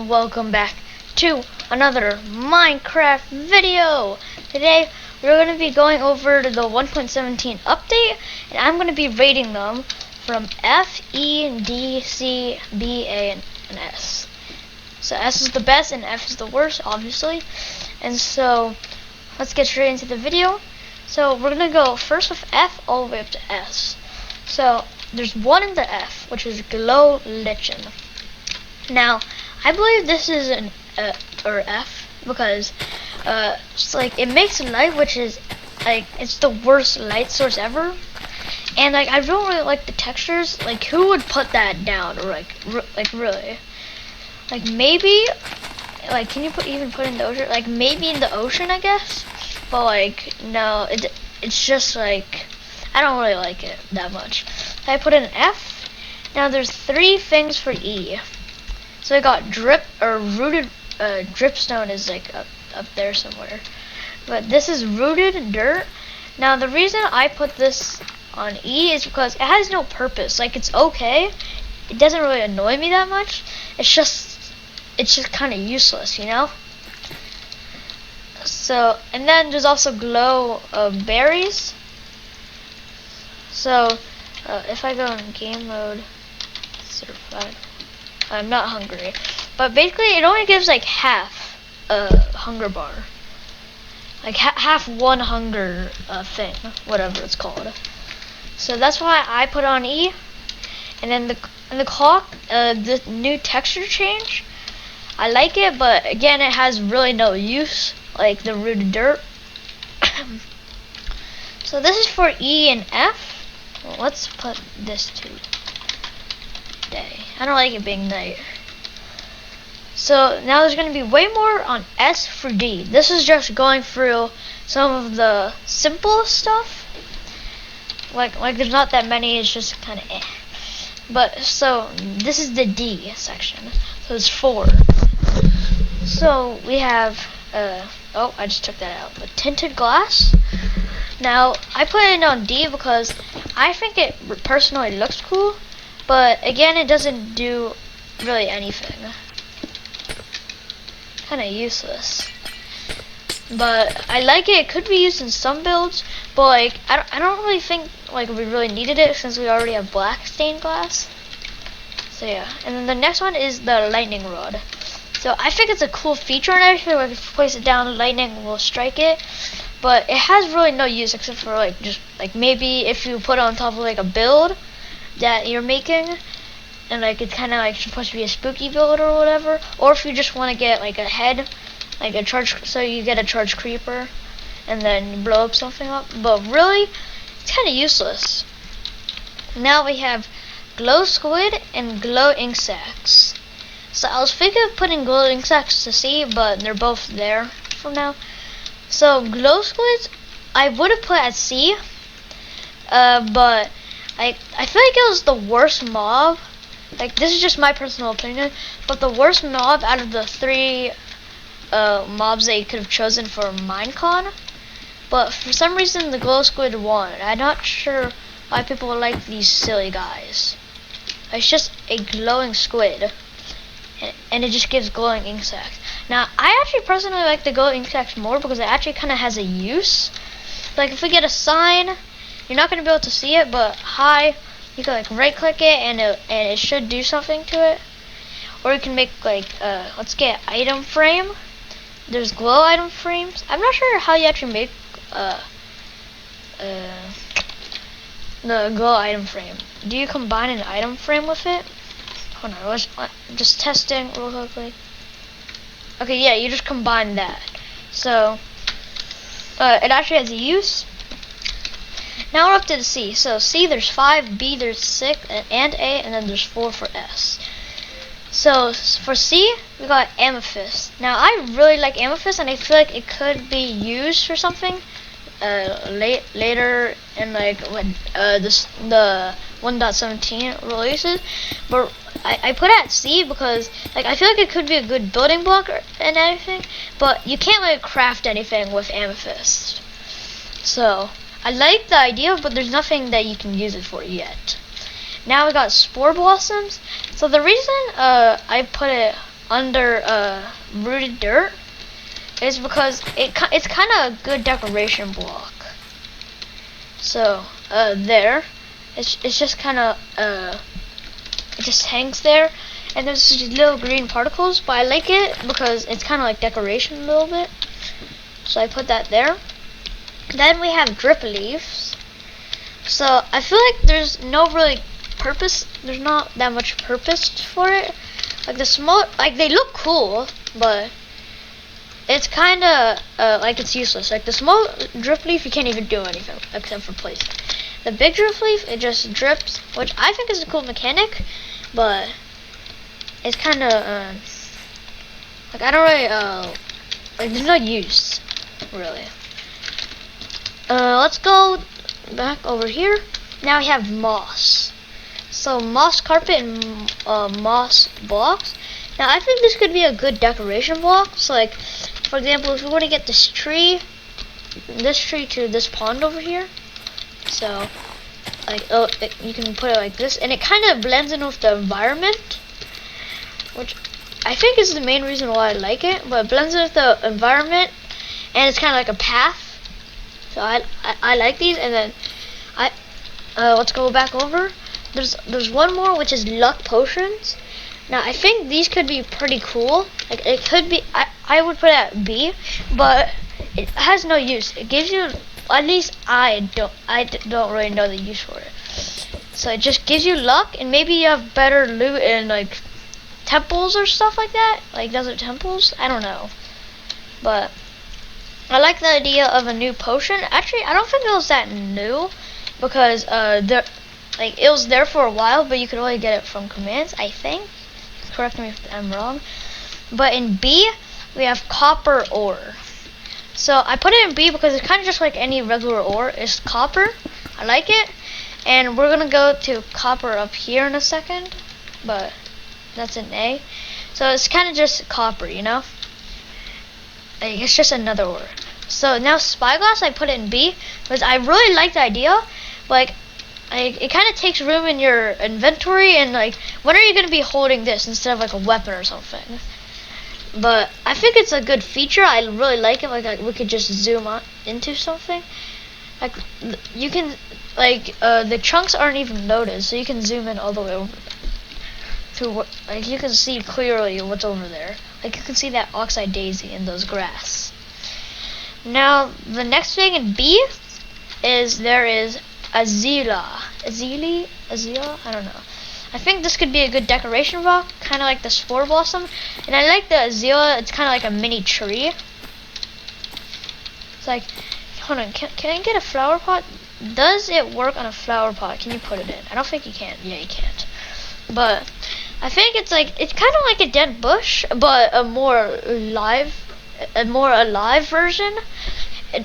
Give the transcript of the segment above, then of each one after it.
and welcome back to another Minecraft video. Today we're going to be going over to the 1.17 update, and I'm going to be rating them from F, E, D, C, B, A, and S. So S is the best and F is the worst, obviously. And so let's get straight into the video. So we're going to go first with F all the way up to S. So there's one in the F, which is Glow Lichen. Now, I believe this is an or F because it's like it makes light, which is like it's the worst light source ever. And like I don't really like the textures. Like who would put that down? Or like really? Like maybe like can you even put in the ocean? Like maybe in the ocean, I guess. But like no, it's just like I don't really like it that much. I put in F. Now there's three things for E. So I got drip or rooted dripstone is like up there somewhere. But this is rooted dirt. Now the reason I put this on E is because it has no purpose. Like it's okay. It doesn't really annoy me that much. It's just kind of useless, you know? So, and then there's also glow berries. So, if I go in game mode, certified, I'm not hungry. But basically, it only gives like half a hunger bar. Like half one hunger thing, whatever it's called. So that's why I put on E. And then the clock, the new texture change, I like it, but again, it has really no use, like the rooted dirt. So this is for E and F. Well, let's put this to day. I don't like it being night. So now there's going to be way more on S for D. This is just going through some of the simple stuff. Like there's not that many. It's just kind of eh. But so this is the D section. So there's 4. So we have oh, I just took that out. But Tinted Glass. Now I put it on D because I think it personally looks cool. But again, it doesn't do really anything. Kind of useless. But I like it. It could be used in some builds, but like I don't really think like we really needed it since we already have black stained glass. So yeah. And then the next one is the lightning rod. So I think it's a cool feature and everything. Like if you place it down, lightning will strike it. But it has really no use except for like just like maybe if you put it on top of like a build that you're making, and like it's kind of like supposed to be a spooky build or whatever, or if you just want to get like a head, like a charge, so you get a charge creeper and then you blow up something up. But really it's kind of useless. Now we have glow squid and glow insects. So I was thinking of putting glow insects to C, but they're both there for now. So glow squids I would have put at C, but I feel like it was the worst mob. Like this is just my personal opinion, but the worst mob out of the 3 mobs they could have chosen for Minecon. But for some reason the glow squid won. I'm not sure why people would like these silly guys. It's just a glowing squid, and it just gives glowing insects. Now I actually personally like the glowing insects more because it actually kind of has a use. Like if we get a sign, you're not going to be able to see it, but hi, you can like right click it and it should do something to it. Or you can make like let's get item frame. There's glow item frames. I'm not sure how you actually make the glow item frame. Do you combine an item frame with it? Hold on, let's just testing real quickly. Okay, yeah, you just combine that. So it actually has a use. Now we're up to the C. So C there's 5, B there's 6, and A, and then there's 4 for S. So for C we got Amethyst. Now I really like Amethyst, and I feel like it could be used for something later in like when the 1.17 releases. But I put it at C because like I feel like it could be a good building block and everything, but you can't like craft anything with Amethyst. So I like the idea, but there's nothing that you can use it for yet. Now we got Spore Blossoms. So the reason I put it under rooted dirt is because it's kind of a good decoration block. So there, it's just kind of it just hangs there, and there's just little green particles. But I like it because it's kind of like decoration a little bit. So I put that there. Then we have drip leaves. So I feel like there's no really purpose. There's not that much purpose for it. Like the small, like they look cool, but it's kind of like it's useless. Like the small drip leaf, you can't even do anything except for place it. The big drip leaf, it just drips, which I think is a cool mechanic, but it's kind of like I don't really like there's no use really. Let's go back over here. Now we have moss. So moss carpet and moss blocks. Now I think this could be a good decoration block. So like, for example, if we want to get this tree to this pond over here, so like you can put it like this, and it kind of blends in with the environment, which I think is the main reason why I like it. But it blends in with the environment, and it's kind of like a path. So I like these, and then let's go back over. There's one more, which is luck potions. Now I think these could be pretty cool. Like it could be, I would put it at B, but it has no use. It gives you, at least I don't really know the use for it. So it just gives you luck, and maybe you have better loot in like temples or stuff like that, like desert temples. I don't know, but I like the idea of a new potion. Actually, I don't think it was that new, because it was there for a while, but you could only get it from commands, I think. Correct me if I'm wrong. But in B, we have copper ore. So I put it in B because it's kind of just like any regular ore. It's copper. I like it. And we're going to go to copper up here in a second, but that's an A. So it's kind of just copper, you know? Like, it's just another ore. So now Spyglass, I put it in B because I really like the idea. Like, it kind of takes room in your inventory, and like, when are you going to be holding this instead of like a weapon or something? But I think it's a good feature. I really like it. Like we could just zoom on into something. Like you can, like the chunks aren't even loaded, so you can zoom in all the way over to what, like you can see clearly what's over there. Like you can see that oxeye daisy in those grass. Now the next thing in B is there is Azila, I don't know. I think this could be a good decoration rock, kind of like the Spore Blossom. And I like the Azila, it's kind of like a mini tree. It's like, hold on, can I get a flower pot? Does it work on a flower pot? Can you put it in? I don't think you can. Yeah, you can't. But I think it's kind of like a dead bush, but a more alive version.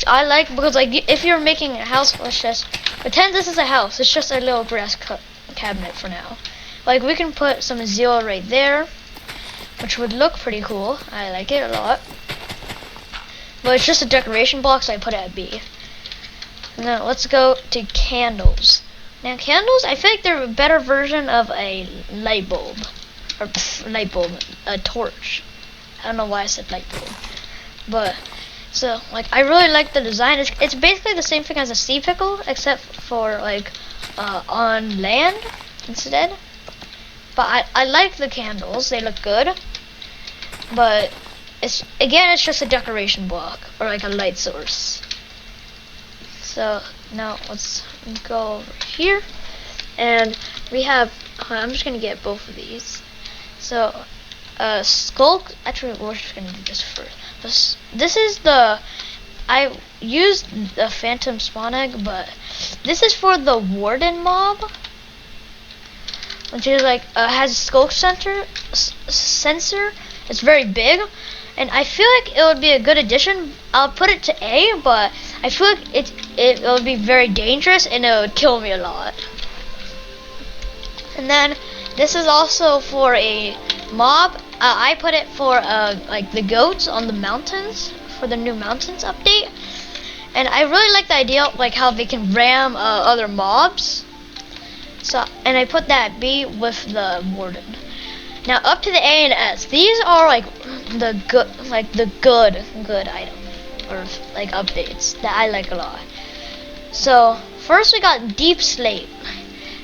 I like, because like if you're making a house, let's just pretend this is a house. It's just a little grass cabinet for now. Like we can put some Azila right there, which would look pretty cool. I like it a lot. But it's just a decoration block, so I put it at B. Now let's go to candles. Now candles, I feel like they're a better version of a light bulb, or a torch. I don't know why I said light bulb, but. So, like, I really like the design. It's basically the same thing as a sea pickle, except for, like, on land instead. But I like the candles. They look good. But, it's just a decoration block, or, like, a light source. So, now let's go over here. And we have, I'm just going to get both of these. So, Skulk, actually, we're just going to do this first. This is I used the phantom spawn egg, but this is for the warden mob, which is like has a skulk sensor. It's very big, and I feel like it would be a good addition. I'll put it to A, but I feel like it would be very dangerous and it would kill me a lot. And then this is also for a mob. I put it for like the goats on the mountains, for the new mountains update. And I really like the idea, like how they can ram other mobs. So, and I put that B with the warden. Now up to the A and S. These are like the good item or like updates that I like a lot. So first we got Deep Slate.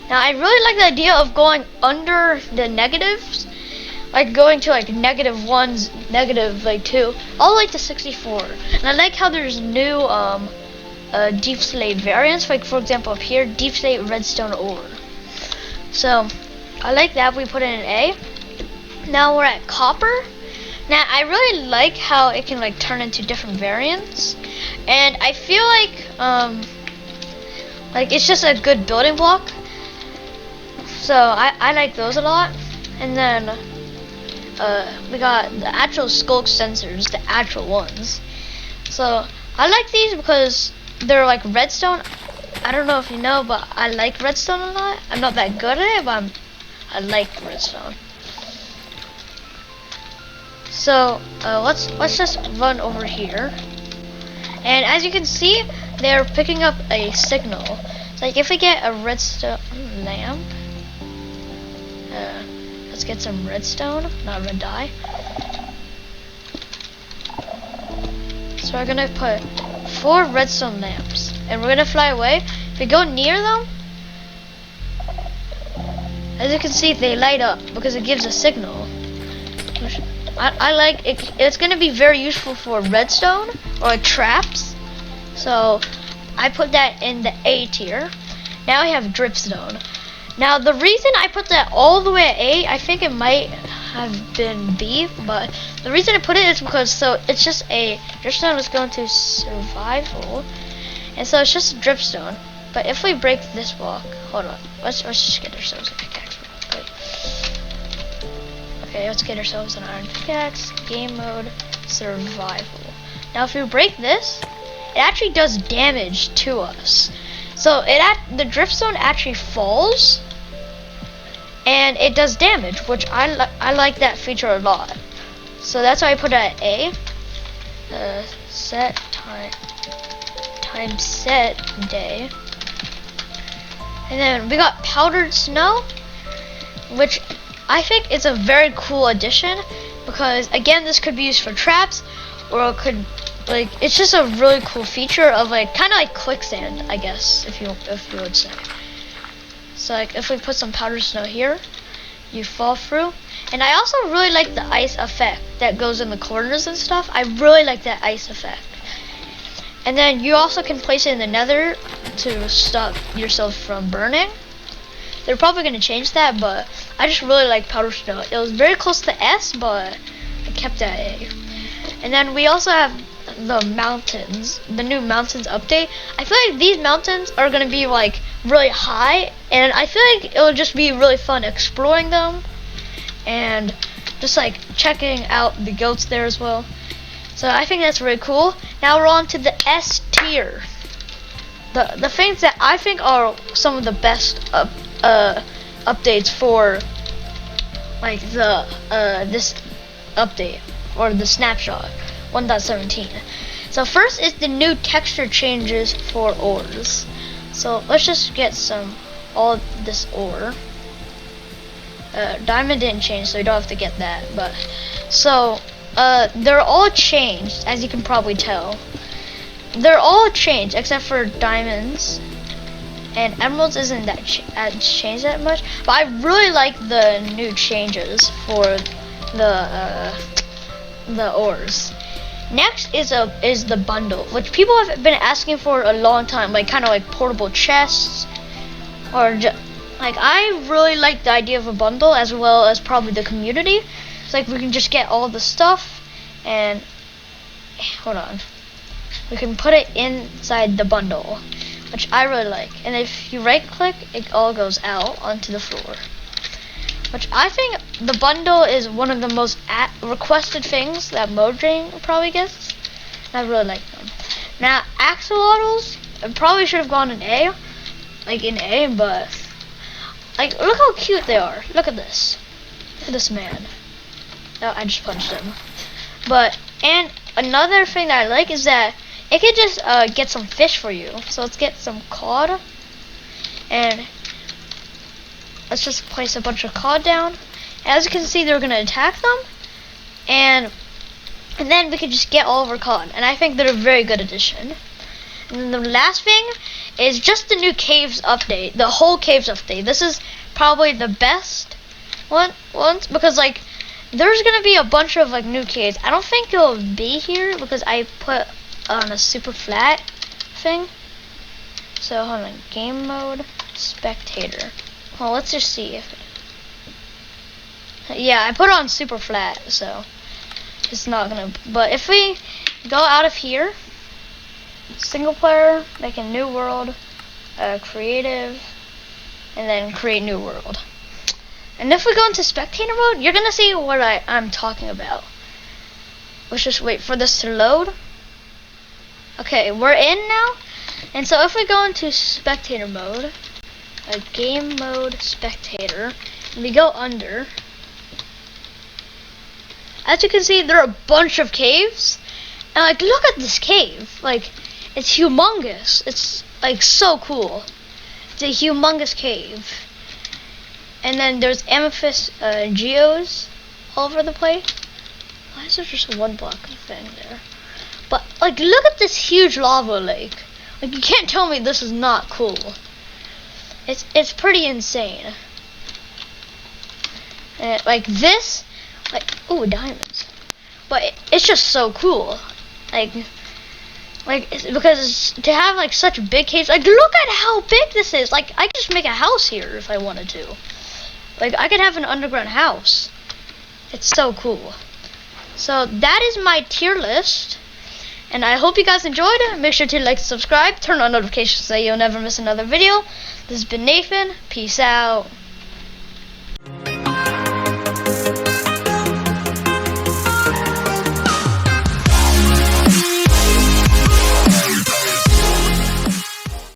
Now I really like the idea of going under the negatives, like going to like -1s, -2, all the way to 64. And I like how there's new Deep Slate variants, like for example up here, Deep Slate Redstone Ore. So I like that we put in an A. Now we're at Copper. Now I really like how it can like turn into different variants, and I feel like it's just a good building block. So I like those a lot. And then we got the actual skulk sensors, the actual ones. So I like these because they're like redstone. I don't know if you know, but I like redstone a lot. I'm not that good at it, but I like redstone. So let's just run over here, and as you can see, they're picking up a signal. So like if we get a redstone lamp, let's get some redstone, not red dye. So we're gonna put 4 redstone lamps, and we're gonna fly away. If we go near them, as you can see, they light up because it gives a signal. I like it. It's gonna be very useful for redstone or like traps. So I put that in the A tier. Now we have dripstone. Now the reason I put that all the way at A, I think it might have been B, but the reason I put it is because it's just a dripstone is going to survival, and so it's just a dripstone. But if we break this block, hold on, let's just get ourselves a pickaxe. Okay, let's get ourselves an iron pickaxe. Game mode, survival. Now if we break this, it actually does damage to us. So the dripstone actually falls, and it does damage, which I like that feature a lot. So that's why I put it at A. Set time set day. And then we got powdered snow, which I think it's a very cool addition, because again, this could be used for traps, or it could it's just a really cool feature of like kind of like quicksand, I guess, if you would say. So like if we put some powdered snow here, you fall through. And I also really like the ice effect that goes in the corners and stuff. I really like that ice effect. And then you also can place it in the nether to stop yourself from burning. They're probably going to change that, but I just really like powdered snow. It was very close to S, but I kept it at A. And then we also have the mountains, the new mountains update. I feel like these mountains are going to be like really high, and I feel like it'll just be really fun exploring them and just like checking out the goats there as well. So I think that's really cool. Now we're on to the S tier. The things that I think are some of the best updates for like the this update, or the snapshot 1.17. So first is the new texture changes for ores. So let's just get all this ore. Diamond didn't change, so you don't have to get that. But so they're all changed, as you can probably tell. They're all changed except for diamonds, and emeralds isn't that changed that much. But I really like the new changes for the ores. Next is the bundle, which people have been asking for a long time, like kind of like portable chests, or like I really like the idea of a bundle, as well as probably the community. It's like we can just get all the stuff, and hold on, we can put it inside the bundle, which I really like. And if you right click, it all goes out onto the floor, which I think the bundle is one of the most requested things that Mojang probably gets. I really like them. Now axolotls, I probably should have gone in A, but like look how cute they are. Look at this. Look at this man. Oh, I just punched him. And another thing that I like is that it can just get some fish for you. So let's get some cod, and let's just place a bunch of cod down, As you can see, they're gonna attack them, and then we can just get all of our cotton. And I think they're a very good addition. And then the last thing is just the new caves update, the whole caves update. This is probably the best ones because like there's gonna be a bunch of like new caves. I don't think it'll be here because I put on a super flat thing. So hold on, game mode, spectator. Well, let's just see if. Yeah, I put it on super flat, so it's not gonna. But if we go out of here, single player, make a new world, creative, and then create new world. And if we go into spectator mode, you're gonna see what I'm talking about. Let's just wait for this to load. Okay, we're in now. And so if we go into spectator mode, game mode spectator, and we go under, as you can see, there are a bunch of caves. And like, look at this cave. Like, it's humongous. It's like so cool. It's a humongous cave. And then there's amethyst geos all over the place. Why is there just one block thing there? But like, look at this huge lava lake. Like, you can't tell me this is not cool. It's pretty insane. And like this, like, ooh, diamonds. But it's just so cool. Like it's because to have like such big caves, like look at how big this is. Like I could just make a house here if I wanted to. Like I could have an underground house. It's so cool. So that is my tier list. And I hope you guys enjoyed it. Make sure to like, subscribe, turn on notifications so you'll never miss another video. This has been Nathan. Peace out.